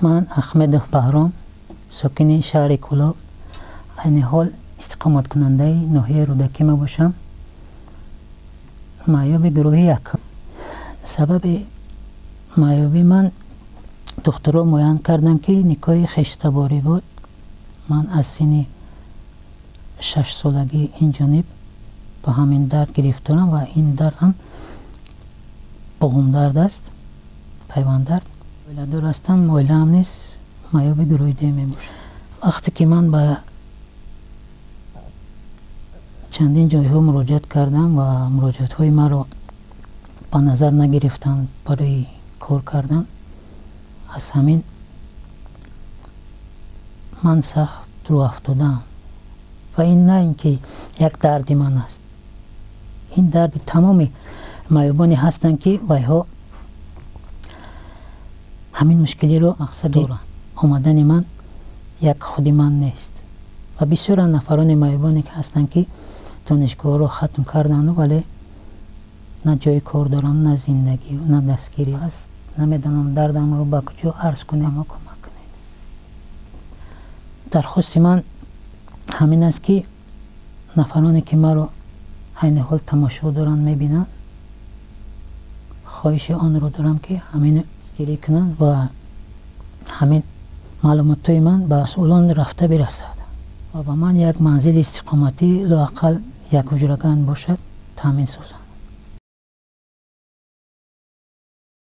من احمد بهرام ساکن شهر کلاب عین حال استقامت کننده ناحیه رودکی ما باشم. معیوب گروهی یکم. سبب معیوبی من دکترها معاین کردن که نکاح خشتباری بود. من از سن 6 سالگی این جانب با همین درد گرفتارم و این درد هم بغم درد است، پیوند درد. ولادار هستم، ولی هم نیست، معیوب گروهی دی می باشم. وقتی که من به چندین جایها مراجعت کردم و مراجعت های من رو با نظر نگرفتن برای کار کردن، از همین من سخت رو افتادم. و این نه اینکه یک درد من است، این درد تمام معیوبانی هستند که ویها همین مشکلی رو مقصد دارن. آمدن من یک خود من نیست و بسیار نفران معیوبانی که هستند که دانشگاه رو ختم کردن ولی نه جای کار دارن، نه زندگی و نه دستگیری هست. نمیدونم دردم رو با کجا عرض کنم و کمک کنید. درخواست من همین است که نفرانی که ما رو عین حال تماشا دارن میبینن، خواهش آن رو دارم که همین دستگیری کنن و همین معلومات های من به مسئولان رفته برسد و به من یک منزل استقامتی لااقل یک اجرگان باشد تامین سازند.